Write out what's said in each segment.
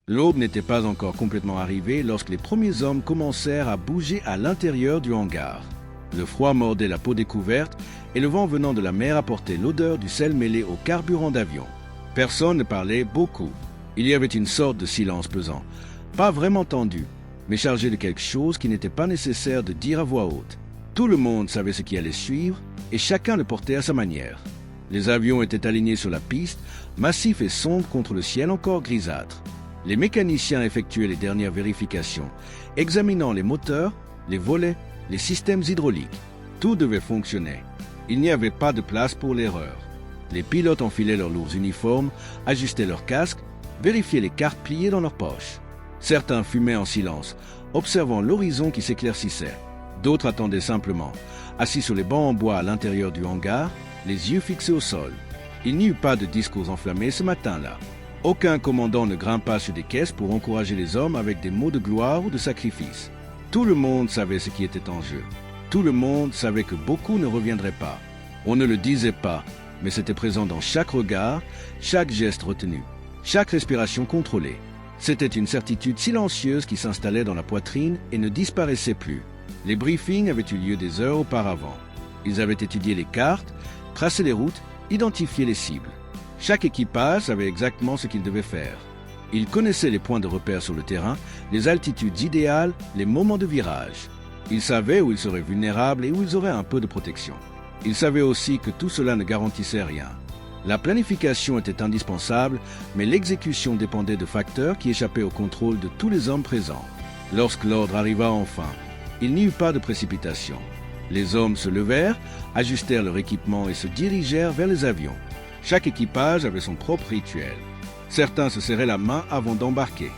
L'aube n'était pas encore complètement arrivée lorsque les premiers hommes commencèrent à bouger à l'intérieur du hangar. Le froid mordait la peau découverte et le vent venant de la mer apportait l'odeur du sel mêlé au carburant d'avion. Personne ne parlait beaucoup. Il y avait une sorte de silence pesant, pas vraiment tendu, mais chargé de quelque chose qui n'était pas nécessaire de dire à voix haute. Tout le monde savait ce qui allait suivre et chacun le portait à sa manière. Les avions étaient alignés sur la piste, massifs et sombres contre le ciel encore grisâtre. Les mécaniciens effectuaient les dernières vérifications, examinant les moteurs, les volets, les systèmes hydrauliques. Tout devait fonctionner. Il n'y avait pas de place pour l'erreur. Les pilotes enfilaient leurs lourds uniformes, ajustaient leurs casques, vérifiaient les cartes pliées dans leurs poches. Certains fumaient en silence, observant l'horizon qui s'éclaircissait. D'autres attendaient simplement, assis sur les bancs en bois à l'intérieur du hangar, les yeux fixés au sol. Il n'y eut pas de discours enflammés ce matin-là. Aucun commandant ne grimpa sur des caisses pour encourager les hommes avec des mots de gloire ou de sacrifice. Tout le monde savait ce qui était en jeu. Tout le monde savait que beaucoup ne reviendraient pas. On ne le disait pas, mais c'était présent dans chaque regard, chaque geste retenu, chaque respiration contrôlée. C'était une certitude silencieuse qui s'installait dans la poitrine et ne disparaissait plus. Les briefings avaient eu lieu des heures auparavant. Ils avaient étudié les cartes, tracé les routes, identifié les cibles. Chaque équipage savait exactement ce qu'il devait faire. Ils connaissaient les points de repère sur le terrain, les altitudes idéales, les moments de virage. Ils savaient où ils seraient vulnérables et où ils auraient un peu de protection. Ils savaient aussi que tout cela ne garantissait rien. La planification était indispensable, mais l'exécution dépendait de facteurs qui échappaient au contrôle de tous les hommes présents. Lorsque l'ordre arriva enfin, il n'y eut pas de précipitation. Les hommes se levèrent, ajustèrent leur équipement et se dirigèrent vers les avions. Chaque équipage avait son propre rituel. Certains se serraient la main avant d'embarquer.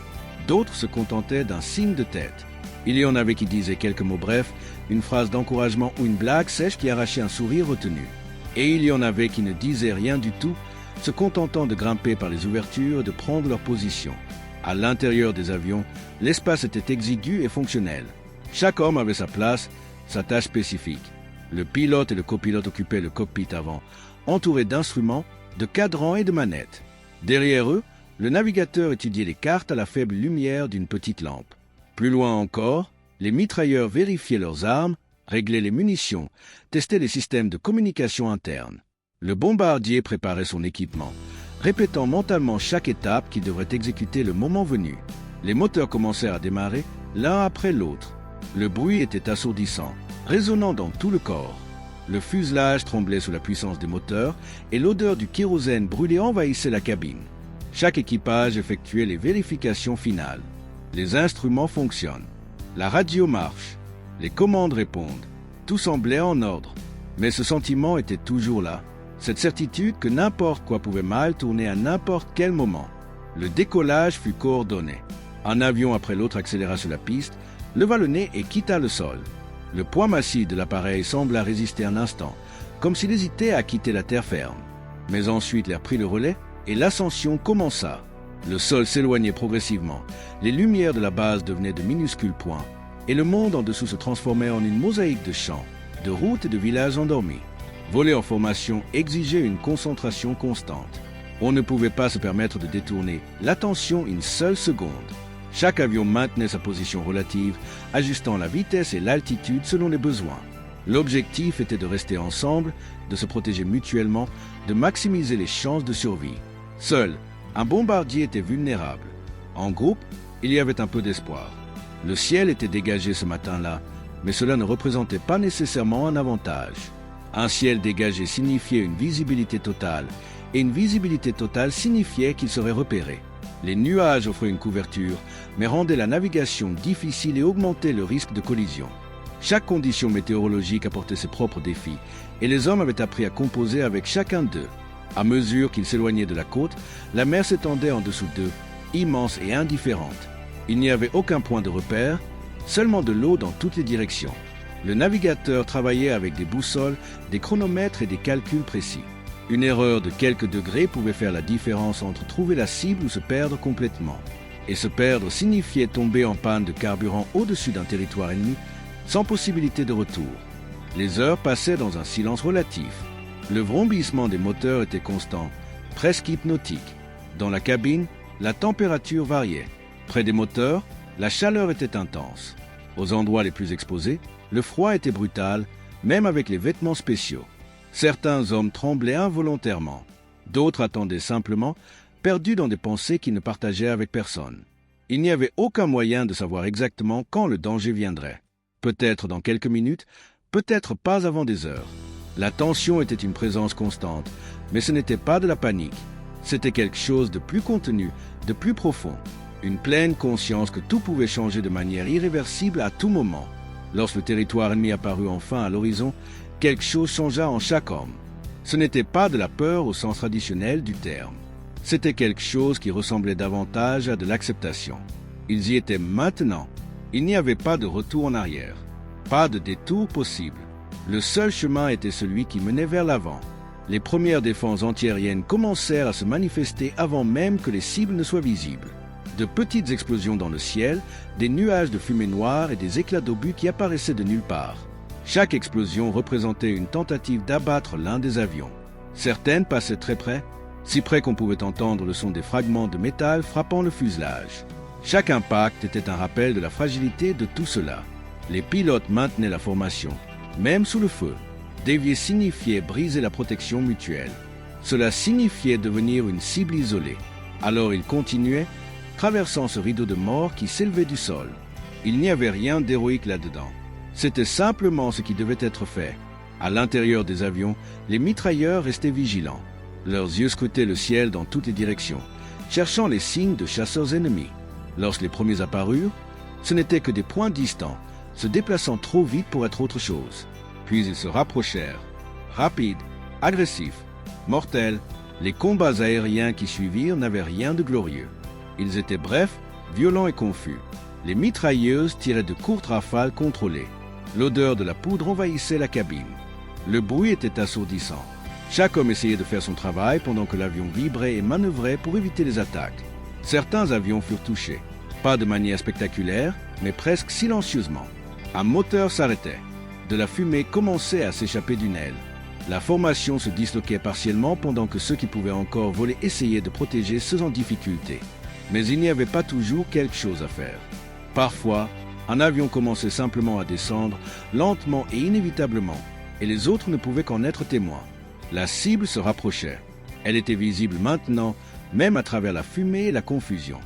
D'autres se contentaient d'un signe de tête. Il y en avait qui disaient quelques mots brefs, une phrase d'encouragement ou une blague sèche qui arrachait un sourire retenu. Et il y en avait qui ne disaient rien du tout, se contentant de grimper par les ouvertures et de prendre leur position. À l'intérieur des avions, l'espace était exigu et fonctionnel. Chaque homme avait sa place, sa tâche spécifique. Le pilote et le copilote occupaient le cockpit avant, entourés d'instruments, de cadrans et de manettes. Derrière eux, le navigateur étudiait les cartes à la faible lumière d'une petite lampe. Plus loin encore, les mitrailleurs vérifiaient leurs armes, réglaient les munitions, testaient les systèmes de communication interne. Le bombardier préparait son équipement, répétant mentalement chaque étape qu'il devrait exécuter le moment venu. Les moteurs commencèrent à démarrer, l'un après l'autre. Le bruit était assourdissant, résonnant dans tout le corps. Le fuselage tremblait sous la puissance des moteurs et l'odeur du kérosène brûlé envahissait la cabine. Chaque équipage effectuait les vérifications finales. Les instruments fonctionnent. La radio marche. Les commandes répondent. Tout semblait en ordre. Mais ce sentiment était toujours là. Cette certitude que n'importe quoi pouvait mal tourner à n'importe quel moment. Le décollage fut coordonné. Un avion après l'autre accéléra sur la piste, leva le nez et quitta le sol. Le poids massif de l'appareil sembla résister un instant, comme s'il hésitait à quitter la terre ferme. Mais ensuite l'air prit le relais et l'ascension commença. Le sol s'éloignait progressivement, les lumières de la base devenaient de minuscules points, et le monde en dessous se transformait en une mosaïque de champs, de routes et de villages endormis. Voler en formation exigeait une concentration constante. On ne pouvait pas se permettre de détourner l'attention une seule seconde. Chaque avion maintenait sa position relative, ajustant la vitesse et l'altitude selon les besoins. L'objectif était de rester ensemble, de se protéger mutuellement, de maximiser les chances de survie. Seul, un bombardier était vulnérable. En groupe, il y avait un peu d'espoir. Le ciel était dégagé ce matin-là, mais cela ne représentait pas nécessairement un avantage. Un ciel dégagé signifiait une visibilité totale, et une visibilité totale signifiait qu'il serait repéré. Les nuages offraient une couverture, mais rendaient la navigation difficile et augmentaient le risque de collision. Chaque condition météorologique apportait ses propres défis, et les hommes avaient appris à composer avec chacun d'eux. À mesure qu'ils s'éloignaient de la côte, la mer s'étendait en dessous d'eux, immense et indifférente. Il n'y avait aucun point de repère, seulement de l'eau dans toutes les directions. Le navigateur travaillait avec des boussoles, des chronomètres et des calculs précis. Une erreur de quelques degrés pouvait faire la différence entre trouver la cible ou se perdre complètement. Et se perdre signifiait tomber en panne de carburant au-dessus d'un territoire ennemi, sans possibilité de retour. Les heures passaient dans un silence relatif. Le vrombissement des moteurs était constant, presque hypnotique. Dans la cabine, la température variait. Près des moteurs, la chaleur était intense. Aux endroits les plus exposés, le froid était brutal, même avec les vêtements spéciaux. Certains hommes tremblaient involontairement. D'autres attendaient simplement, perdus dans des pensées qu'ils ne partageaient avec personne. Il n'y avait aucun moyen de savoir exactement quand le danger viendrait. Peut-être dans quelques minutes, peut-être pas avant des heures. La tension était une présence constante, mais ce n'était pas de la panique. C'était quelque chose de plus contenu, de plus profond. Une pleine conscience que tout pouvait changer de manière irréversible à tout moment. Lorsque le territoire ennemi apparut enfin à l'horizon, quelque chose changea en chaque homme. Ce n'était pas de la peur au sens traditionnel du terme. C'était quelque chose qui ressemblait davantage à de l'acceptation. Ils y étaient maintenant. Il n'y avait pas de retour en arrière. Pas de détour possible. Le seul chemin était celui qui menait vers l'avant. Les premières défenses antiaériennes commencèrent à se manifester avant même que les cibles ne soient visibles. De petites explosions dans le ciel, des nuages de fumée noire et des éclats d'obus qui apparaissaient de nulle part. Chaque explosion représentait une tentative d'abattre l'un des avions. Certaines passaient très près, si près qu'on pouvait entendre le son des fragments de métal frappant le fuselage. Chaque impact était un rappel de la fragilité de tout cela. Les pilotes maintenaient la formation, même sous le feu. Dévier signifiait briser la protection mutuelle. Cela signifiait devenir une cible isolée. Alors ils continuaient, traversant ce rideau de mort qui s'élevait du sol. Il n'y avait rien d'héroïque là-dedans. C'était simplement ce qui devait être fait. À l'intérieur des avions, les mitrailleurs restaient vigilants. Leurs yeux scrutaient le ciel dans toutes les directions, cherchant les signes de chasseurs ennemis. Lorsque les premiers apparurent, ce n'étaient que des points distants, se déplaçant trop vite pour être autre chose. Puis ils se rapprochèrent. Rapides, agressifs, mortels, les combats aériens qui suivirent n'avaient rien de glorieux. Ils étaient brefs, violents et confus. Les mitrailleuses tiraient de courtes rafales contrôlées. L'odeur de la poudre envahissait la cabine. Le bruit était assourdissant. Chaque homme essayait de faire son travail pendant que l'avion vibrait et manœuvrait pour éviter les attaques. Certains avions furent touchés. Pas de manière spectaculaire, mais presque silencieusement. Un moteur s'arrêtait. De la fumée commençait à s'échapper d'une aile. La formation se disloquait partiellement pendant que ceux qui pouvaient encore voler essayaient de protéger ceux en difficulté. Mais il n'y avait pas toujours quelque chose à faire. Parfois, un avion commençait simplement à descendre, lentement et inévitablement, et les autres ne pouvaient qu'en être témoins. La cible se rapprochait. Elle était visible maintenant, même à travers la fumée et la confusion.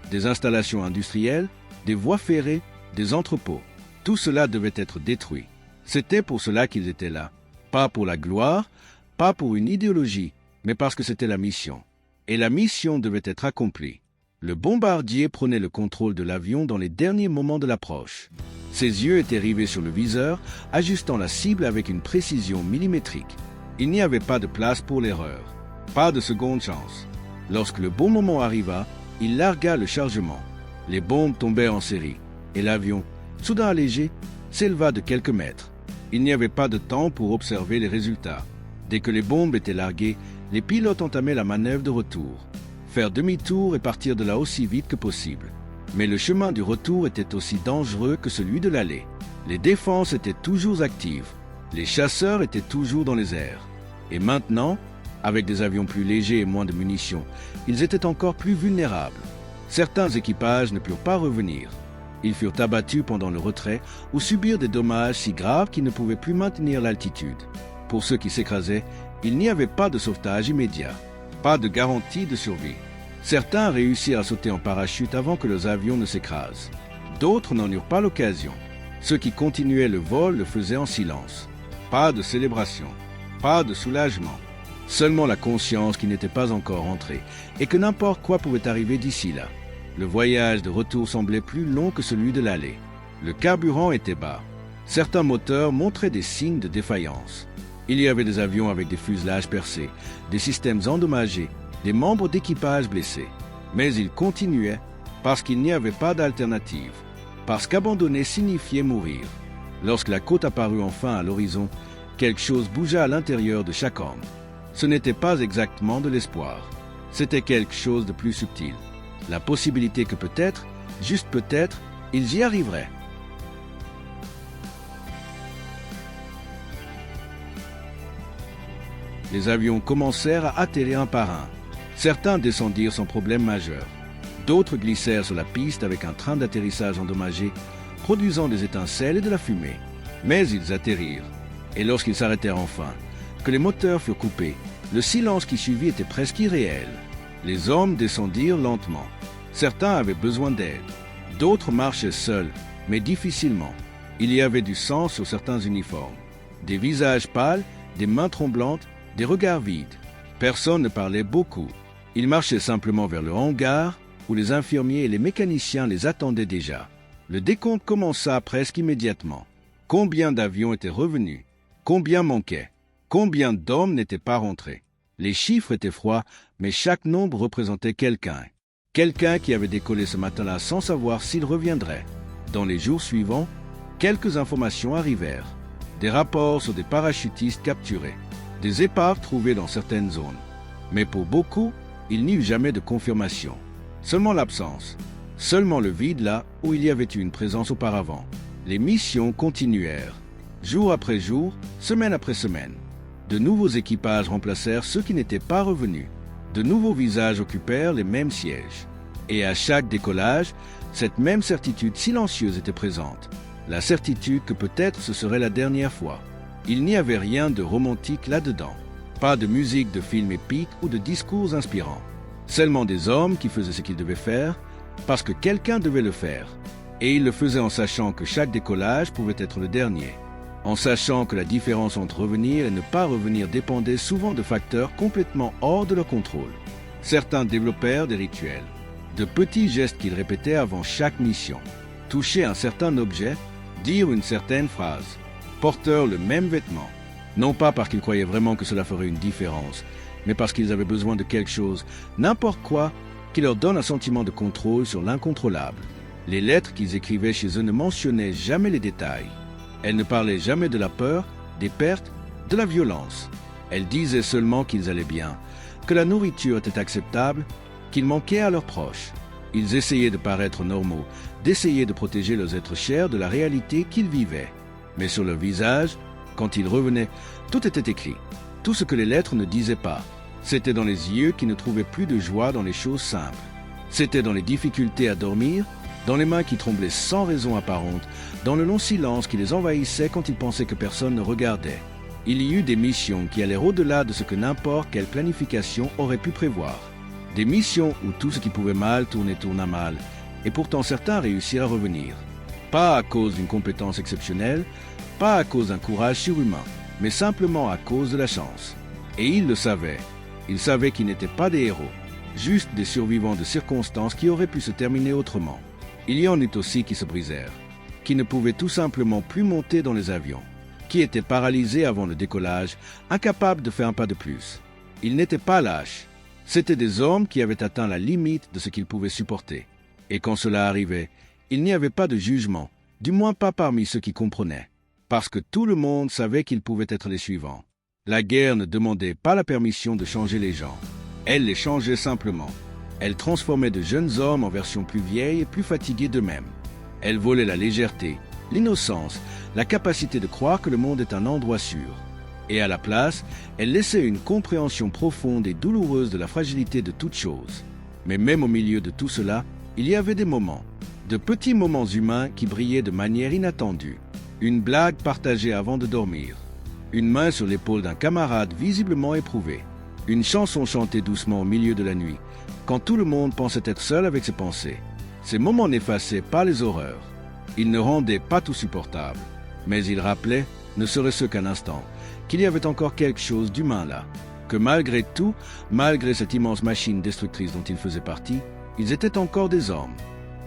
Des installations industrielles, des voies ferrées, des entrepôts. Tout cela devait être détruit. C'était pour cela qu'ils étaient là. Pas pour la gloire, pas pour une idéologie, mais parce que c'était la mission. Et la mission devait être accomplie. Le bombardier prenait le contrôle de l'avion dans les derniers moments de l'approche. Ses yeux étaient rivés sur le viseur, ajustant la cible avec une précision millimétrique. Il n'y avait pas de place pour l'erreur. Pas de seconde chance. Lorsque le bon moment arriva, il largua le chargement. Les bombes tombaient en série, et l'avion, soudain allégé, s'éleva de quelques mètres. Il n'y avait pas de temps pour observer les résultats. Dès que les bombes étaient larguées, les pilotes entamaient la manœuvre de retour. Faire demi-tour et partir de là aussi vite que possible. Mais le chemin du retour était aussi dangereux que celui de l'aller. Les défenses étaient toujours actives. Les chasseurs étaient toujours dans les airs. Et maintenant, avec des avions plus légers et moins de munitions, ils étaient encore plus vulnérables. Certains équipages ne purent pas revenir. Ils furent abattus pendant le retrait ou subirent des dommages si graves qu'ils ne pouvaient plus maintenir l'altitude. Pour ceux qui s'écrasaient, il n'y avait pas de sauvetage immédiat. Pas de garantie de survie. Certains réussirent à sauter en parachute avant que leurs avions ne s'écrasent. D'autres n'en eurent pas l'occasion. Ceux qui continuaient le vol le faisaient en silence. Pas de célébration. Pas de soulagement. Seulement la conscience qui n'était pas encore entrée et que n'importe quoi pouvait arriver d'ici là. Le voyage de retour semblait plus long que celui de l'aller. Le carburant était bas. Certains moteurs montraient des signes de défaillance. Il y avait des avions avec des fuselages percés, des systèmes endommagés, des membres d'équipage blessés. Mais ils continuaient parce qu'il n'y avait pas d'alternative, parce qu'abandonner signifiait mourir. Lorsque la côte apparut enfin à l'horizon, quelque chose bougea à l'intérieur de chaque homme. Ce n'était pas exactement de l'espoir. C'était quelque chose de plus subtil. La possibilité que peut-être, juste peut-être, ils y arriveraient. Les avions commencèrent à atterrir un par un. Certains descendirent sans problème majeur. D'autres glissèrent sur la piste avec un train d'atterrissage endommagé, produisant des étincelles et de la fumée. Mais ils atterrirent. Et lorsqu'ils s'arrêtèrent enfin, que les moteurs furent coupés, le silence qui suivit était presque irréel. Les hommes descendirent lentement. Certains avaient besoin d'aide. D'autres marchaient seuls, mais difficilement. Il y avait du sang sur certains uniformes. Des visages pâles, des mains tremblantes, des regards vides. Personne ne parlait beaucoup. Ils marchaient simplement vers le hangar, où les infirmiers et les mécaniciens les attendaient déjà. Le décompte commença presque immédiatement. Combien d'avions étaient revenus? Combien manquaient? Combien d'hommes n'étaient pas rentrés? Les chiffres étaient froids, mais chaque nombre représentait quelqu'un. Quelqu'un qui avait décollé ce matin-là sans savoir s'il reviendrait. Dans les jours suivants, quelques informations arrivèrent. Des rapports sur des parachutistes capturés, des épaves trouvées dans certaines zones. Mais pour beaucoup, il n'y eut jamais de confirmation. Seulement l'absence. Seulement le vide là où il y avait eu une présence auparavant. Les missions continuèrent. Jour après jour, semaine après semaine. De nouveaux équipages remplacèrent ceux qui n'étaient pas revenus. De nouveaux visages occupèrent les mêmes sièges. Et à chaque décollage, cette même certitude silencieuse était présente. La certitude que peut-être ce serait la dernière fois. Il n'y avait rien de romantique là-dedans. Pas de musique de film épique ou de discours inspirants. Seulement des hommes qui faisaient ce qu'ils devaient faire, parce que quelqu'un devait le faire. Et ils le faisaient en sachant que chaque décollage pouvait être le dernier. En sachant que la différence entre revenir et ne pas revenir dépendait souvent de facteurs complètement hors de leur contrôle. Certains développèrent des rituels, de petits gestes qu'ils répétaient avant chaque mission. Toucher un certain objet, dire une certaine phrase, porteurs le même vêtement. Non pas parce qu'ils croyaient vraiment que cela ferait une différence, mais parce qu'ils avaient besoin de quelque chose, n'importe quoi, qui leur donne un sentiment de contrôle sur l'incontrôlable. Les lettres qu'ils écrivaient chez eux ne mentionnaient jamais les détails. Elles ne parlaient jamais de la peur, des pertes, de la violence. Elles disaient seulement qu'ils allaient bien, que la nourriture était acceptable, qu'ils manquaient à leurs proches. Ils essayaient de paraître normaux, d'essayer de protéger leurs êtres chers de la réalité qu'ils vivaient. Mais sur leur visage, quand ils revenaient, tout était écrit. Tout ce que les lettres ne disaient pas. C'était dans les yeux qui ne trouvaient plus de joie dans les choses simples. C'était dans les difficultés à dormir, dans les mains qui tremblaient sans raison apparente, dans le long silence qui les envahissait quand ils pensaient que personne ne regardait. Il y eut des missions qui allèrent au-delà de ce que n'importe quelle planification aurait pu prévoir. Des missions où tout ce qui pouvait mal tourna mal, et pourtant certains réussirent à revenir. Pas à cause d'une compétence exceptionnelle, pas à cause d'un courage surhumain, mais simplement à cause de la chance. Et ils le savaient. Ils savaient qu'ils n'étaient pas des héros, juste des survivants de circonstances qui auraient pu se terminer autrement. Il y en eut aussi qui se brisèrent, qui ne pouvaient tout simplement plus monter dans les avions, qui étaient paralysés avant le décollage, incapables de faire un pas de plus. Ils n'étaient pas lâches. C'étaient des hommes qui avaient atteint la limite de ce qu'ils pouvaient supporter. Et quand cela arrivait, il n'y avait pas de jugement, du moins pas parmi ceux qui comprenaient, parce que tout le monde savait qu'ils pouvaient être les suivants. La guerre ne demandait pas la permission de changer les gens. Elle les changeait simplement. Elle transformait de jeunes hommes en versions plus vieilles et plus fatiguées d'eux-mêmes. Elle volait la légèreté, l'innocence, la capacité de croire que le monde est un endroit sûr. Et à la place, elle laissait une compréhension profonde et douloureuse de la fragilité de toute chose. Mais même au milieu de tout cela, il y avait des moments, de petits moments humains qui brillaient de manière inattendue. Une blague partagée avant de dormir. Une main sur l'épaule d'un camarade visiblement éprouvé. Une chanson chantée doucement au milieu de la nuit, quand tout le monde pensait être seul avec ses pensées. Ces moments n'effaçaient pas les horreurs. Ils ne rendaient pas tout supportable. Mais ils rappelaient, ne serait-ce qu'un instant, qu'il y avait encore quelque chose d'humain là. Que malgré tout, malgré cette immense machine destructrice dont ils faisaient partie, ils étaient encore des hommes.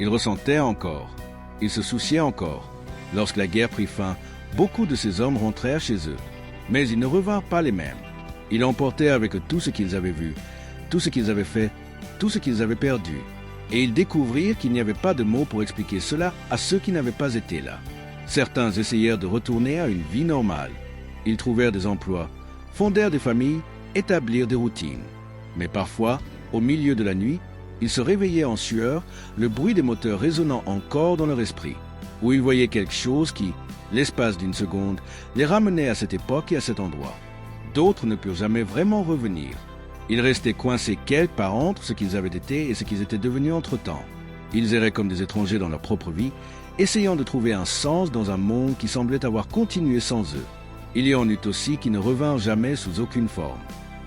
Ils ressentaient encore. Ils se souciaient encore. Lorsque la guerre prit fin, beaucoup de ces hommes rentrèrent chez eux. Mais ils ne revinrent pas les mêmes. Ils emportaient avec eux tout ce qu'ils avaient vu, tout ce qu'ils avaient fait, tout ce qu'ils avaient perdu. Et ils découvrirent qu'il n'y avait pas de mots pour expliquer cela à ceux qui n'avaient pas été là. Certains essayèrent de retourner à une vie normale. Ils trouvèrent des emplois, fondèrent des familles, établirent des routines. Mais parfois, au milieu de la nuit, ils se réveillaient en sueur, le bruit des moteurs résonnant encore dans leur esprit, où ils voyaient quelque chose qui, l'espace d'une seconde, les ramenait à cette époque et à cet endroit. D'autres ne purent jamais vraiment revenir. Ils restaient coincés quelque part entre ce qu'ils avaient été et ce qu'ils étaient devenus entre-temps. Ils erraient comme des étrangers dans leur propre vie, essayant de trouver un sens dans un monde qui semblait avoir continué sans eux. Il y en eut aussi qui ne revinrent jamais sous aucune forme.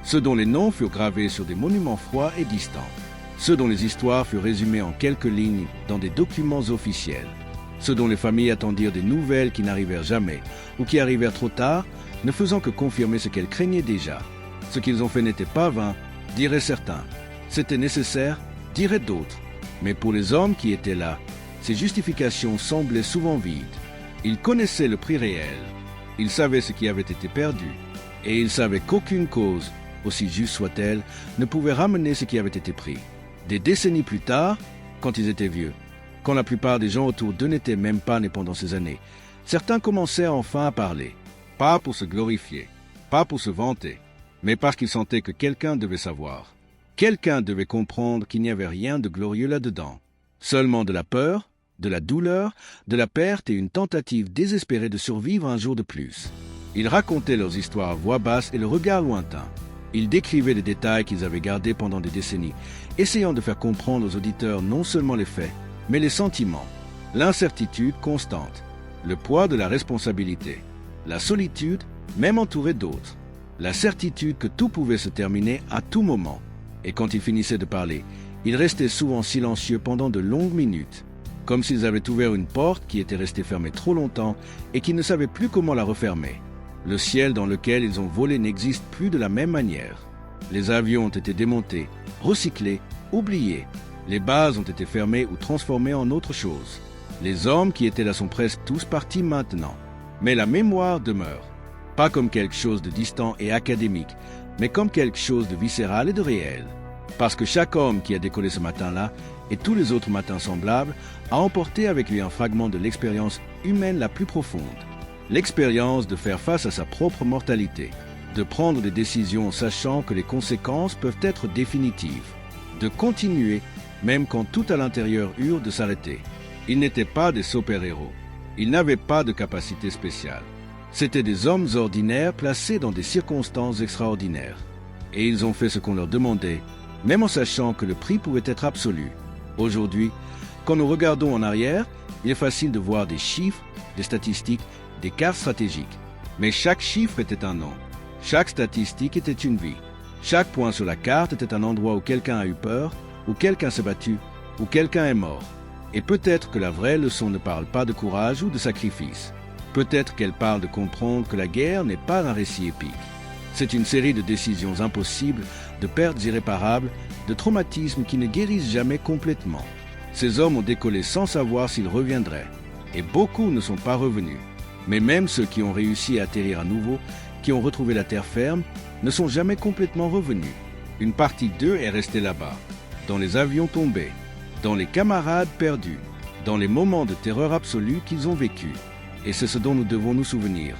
Ceux dont les noms furent gravés sur des monuments froids et distants. Ceux dont les histoires furent résumées en quelques lignes dans des documents officiels. Ceux dont les familles attendirent des nouvelles qui n'arrivèrent jamais, ou qui arrivèrent trop tard, ne faisant que confirmer ce qu'elles craignaient déjà. Ce qu'ils ont fait n'était pas vain, diraient certains. C'était nécessaire, diraient d'autres. Mais pour les hommes qui étaient là, ces justifications semblaient souvent vides. Ils connaissaient le prix réel. Ils savaient ce qui avait été perdu. Et ils savaient qu'aucune cause, aussi juste soit-elle, ne pouvait ramener ce qui avait été pris. Des décennies plus tard, quand ils étaient vieux, quand la plupart des gens autour d'eux n'étaient même pas nés pendant ces années, certains commencèrent enfin à parler. Pas pour se glorifier, pas pour se vanter, mais parce qu'ils sentaient que quelqu'un devait savoir. Quelqu'un devait comprendre qu'il n'y avait rien de glorieux là-dedans. Seulement de la peur, de la douleur, de la perte et une tentative désespérée de survivre un jour de plus. Ils racontaient leurs histoires à voix basse et le regard lointain. Ils décrivaient les détails qu'ils avaient gardés pendant des décennies, essayant de faire comprendre aux auditeurs non seulement les faits, mais les sentiments, l'incertitude constante, le poids de la responsabilité, la solitude, même entourée d'autres, la certitude que tout pouvait se terminer à tout moment. Et quand ils finissaient de parler, ils restaient souvent silencieux pendant de longues minutes, comme s'ils avaient ouvert une porte qui était restée fermée trop longtemps et qu'ils ne savaient plus comment la refermer. Le ciel dans lequel ils ont volé n'existe plus de la même manière. Les avions ont été démontés, recyclés, oubliés. Les bases ont été fermées ou transformées en autre chose. Les hommes qui étaient là sont presque tous partis maintenant. Mais la mémoire demeure. Pas comme quelque chose de distant et académique, mais comme quelque chose de viscéral et de réel. Parce que chaque homme qui a décollé ce matin-là, et tous les autres matins semblables, a emporté avec lui un fragment de l'expérience humaine la plus profonde. L'expérience de faire face à sa propre mortalité, de prendre des décisions en sachant que les conséquences peuvent être définitives, de continuer même quand tout à l'intérieur hurle de s'arrêter. Ils n'étaient pas des super-héros. Ils n'avaient pas de capacité spéciale. C'étaient des hommes ordinaires placés dans des circonstances extraordinaires. Et ils ont fait ce qu'on leur demandait, même en sachant que le prix pouvait être absolu. Aujourd'hui, quand nous regardons en arrière, il est facile de voir des chiffres, des statistiques, des cartes stratégiques. Mais chaque chiffre était un nom. Chaque statistique était une vie. Chaque point sur la carte était un endroit où quelqu'un a eu peur, où quelqu'un s'est battu, où quelqu'un est mort. Et peut-être que la vraie leçon ne parle pas de courage ou de sacrifice. Peut-être qu'elle parle de comprendre que la guerre n'est pas un récit épique. C'est une série de décisions impossibles, de pertes irréparables, de traumatismes qui ne guérissent jamais complètement. Ces hommes ont décollé sans savoir s'ils reviendraient. Et beaucoup ne sont pas revenus. Mais même ceux qui ont réussi à atterrir à nouveau, qui ont retrouvé la terre ferme, ne sont jamais complètement revenus. Une partie d'eux est restée là-bas, dans les avions tombés, dans les camarades perdus, dans les moments de terreur absolue qu'ils ont vécus. Et c'est ce dont nous devons nous souvenir.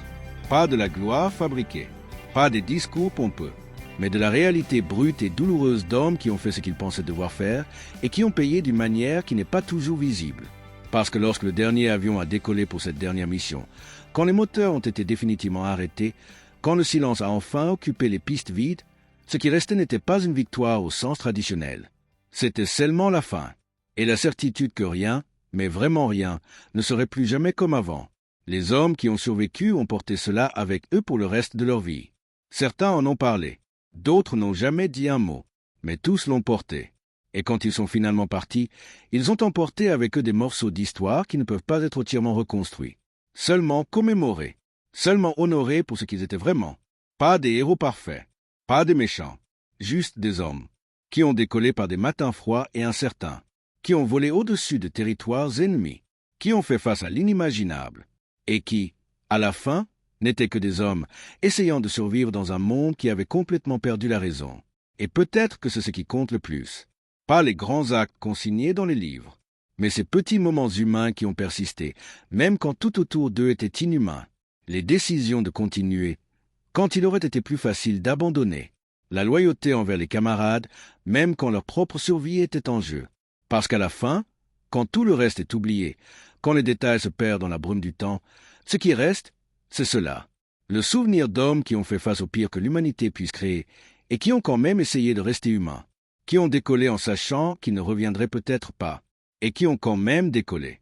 Pas de la gloire fabriquée, pas des discours pompeux, mais de la réalité brute et douloureuse d'hommes qui ont fait ce qu'ils pensaient devoir faire et qui ont payé d'une manière qui n'est pas toujours visible. Parce que lorsque le dernier avion a décollé pour cette dernière mission, quand les moteurs ont été définitivement arrêtés, quand le silence a enfin occupé les pistes vides, ce qui restait n'était pas une victoire au sens traditionnel. C'était seulement la fin, et la certitude que rien, mais vraiment rien, ne serait plus jamais comme avant. Les hommes qui ont survécu ont porté cela avec eux pour le reste de leur vie. Certains en ont parlé, d'autres n'ont jamais dit un mot, mais tous l'ont porté. Et quand ils sont finalement partis, ils ont emporté avec eux des morceaux d'histoire qui ne peuvent pas être entièrement reconstruits. Seulement commémorés, seulement honorés pour ce qu'ils étaient vraiment. Pas des héros parfaits, pas des méchants, juste des hommes, qui ont décollé par des matins froids et incertains, qui ont volé au-dessus de territoires ennemis, qui ont fait face à l'inimaginable, et qui, à la fin, n'étaient que des hommes essayant de survivre dans un monde qui avait complètement perdu la raison. Et peut-être que c'est ce qui compte le plus. Pas les grands actes consignés dans les livres, mais ces petits moments humains qui ont persisté, même quand tout autour d'eux était inhumain. Les décisions de continuer, quand il aurait été plus facile d'abandonner. La loyauté envers les camarades, même quand leur propre survie était en jeu. Parce qu'à la fin, quand tout le reste est oublié, quand les détails se perdent dans la brume du temps, ce qui reste, c'est cela. Le souvenir d'hommes qui ont fait face au pire que l'humanité puisse créer et qui ont quand même essayé de rester humains, qui ont décollé en sachant qu'ils ne reviendraient peut-être pas, et qui ont quand même décollé.